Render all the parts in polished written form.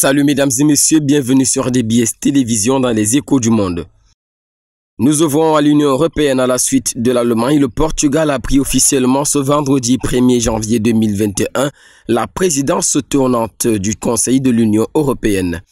Salut mesdames et messieurs, bienvenue sur DBS Télévision dans les échos du monde. Nous ouvrons à l'Union européenne à la suite de l'Allemagne. Le Portugal a pris officiellement ce vendredi 1er janvier 2021 la présidence tournante du Conseil de l'Union européenne.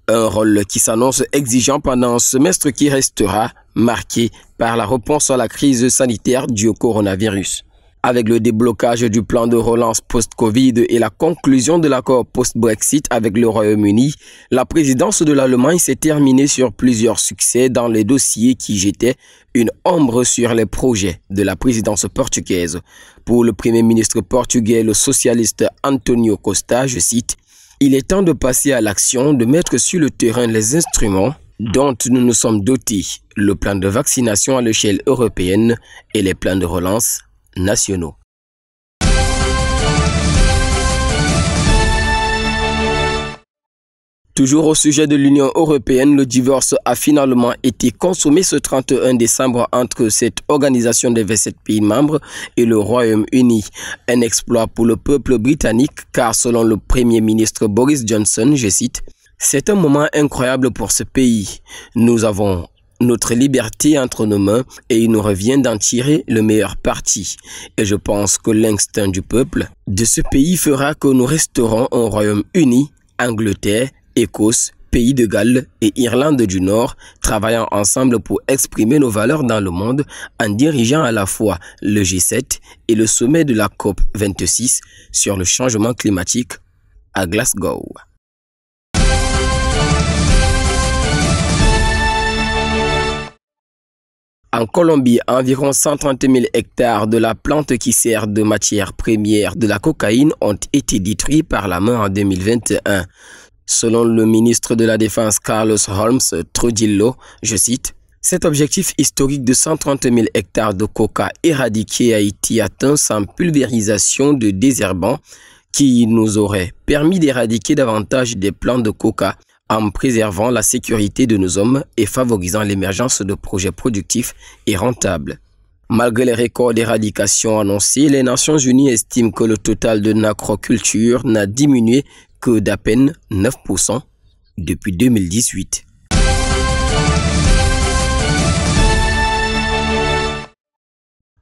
Un rôle qui s'annonce exigeant pendant un semestre qui restera marqué par la réponse à la crise sanitaire due au coronavirus. Avec le déblocage du plan de relance post-Covid et la conclusion de l'accord post-Brexit avec le Royaume-Uni, la présidence de l'Allemagne s'est terminée sur plusieurs succès dans les dossiers qui jetaient une ombre sur les projets de la présidence portugaise. Pour le Premier ministre portugais, le socialiste António Costa, je cite, « Il est temps de passer à l'action, de mettre sur le terrain les instruments dont nous nous sommes dotés, le plan de vaccination à l'échelle européenne et les plans de relance nationaux. » Toujours au sujet de l'Union européenne, le divorce a finalement été consommé ce 31 décembre entre cette organisation des 27 pays membres et le Royaume-Uni. Un exploit pour le peuple britannique car selon le Premier ministre Boris Johnson, je cite, « C'est un moment incroyable pour ce pays. Nous avons notre liberté entre nos mains et il nous revient d'en tirer le meilleur parti. Et je pense que l'instinct du peuple de ce pays fera que nous resterons un Royaume-Uni, Angleterre, Écosse, Pays de Galles et Irlande du Nord, travaillant ensemble pour exprimer nos valeurs dans le monde en dirigeant à la fois le G7 et le sommet de la COP 26 sur le changement climatique à Glasgow. » En Colombie, environ 130 000 hectares de la plante qui sert de matière première de la cocaïne ont été détruits par la main en 2021. Selon le ministre de la Défense Carlos Holmes Trujillo, je cite, « Cet objectif historique de 130 000 hectares de coca éradiqués a été atteint sans pulvérisation de désherbants qui nous aurait permis d'éradiquer davantage des plants de coca en préservant la sécurité de nos hommes et favorisant l'émergence de projets productifs et rentables. » Malgré les records d'éradication annoncés, les Nations Unies estiment que le total de nacroculture n'a diminué que d'à peine 9% depuis 2018.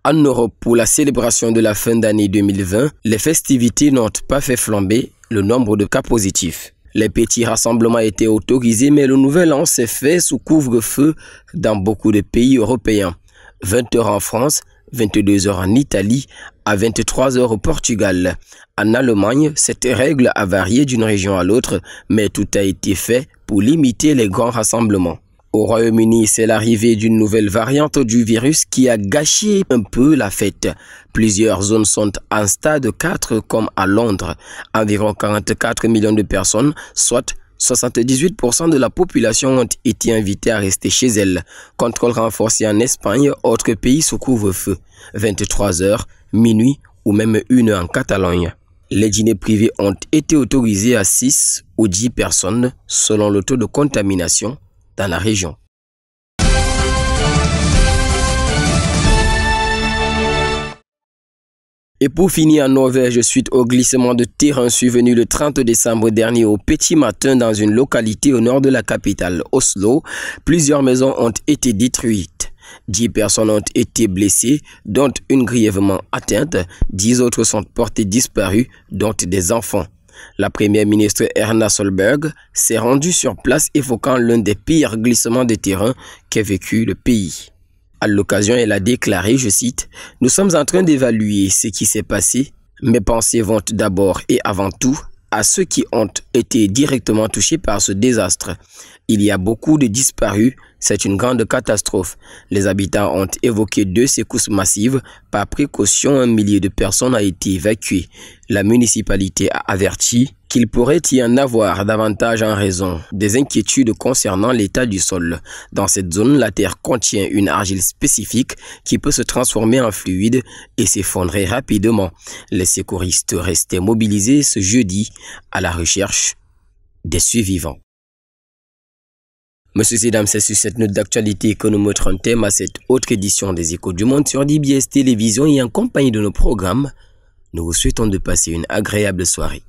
En Europe, pour la célébration de la fin d'année 2020, les festivités n'ont pas fait flamber le nombre de cas positifs. Les petits rassemblements étaient autorisés, mais le nouvel an s'est fait sous couvre-feu dans beaucoup de pays européens. 20 h en France, 22 h en Italie, à 23 h au Portugal. En Allemagne, cette règle a varié d'une région à l'autre, mais tout a été fait pour limiter les grands rassemblements. Au Royaume-Uni, c'est l'arrivée d'une nouvelle variante du virus qui a gâché un peu la fête. Plusieurs zones sont en stade 4 comme à Londres. Environ 44 millions de personnes, soit 78% de la population ont été invitées à rester chez elles. Contrôle renforcé en Espagne, autre pays sous couvre-feu. 23 h, minuit ou même 1 h en Catalogne. Les dîners privés ont été autorisés à 6 ou 10 personnes selon le taux de contamination dans la région. Et pour finir en Norvège, suite au glissement de terrain survenu le 30 décembre dernier au petit matin dans une localité au nord de la capitale, Oslo, plusieurs maisons ont été détruites. 10 personnes ont été blessées, dont une grièvement atteinte. 10 autres sont portées disparues, dont des enfants. La première ministre Erna Solberg s'est rendue sur place évoquant l'un des pires glissements de terrain qu'ait vécu le pays. À l'occasion, elle a déclaré, je cite, « Nous sommes en train d'évaluer ce qui s'est passé. Mes pensées vont d'abord et avant tout à ceux qui ont été directement touchés par ce désastre. Il y a beaucoup de disparus, c'est une grande catastrophe. Les habitants ont évoqué 2 secousses massives. Par précaution, 1 millier de personnes a été évacuées. La municipalité a averti qu'il pourrait y en avoir davantage en raison des inquiétudes concernant l'état du sol. Dans cette zone, la terre contient une argile spécifique qui peut se transformer en fluide et s'effondrer rapidement. Les secouristes restaient mobilisés ce jeudi à la recherche des survivants. Monsieur et dames, c'est sur cette note d'actualité que nous mettrons un thème à cette autre édition des Échos du Monde sur DBS Télévision et en compagnie de nos programmes. Nous vous souhaitons de passer une agréable soirée.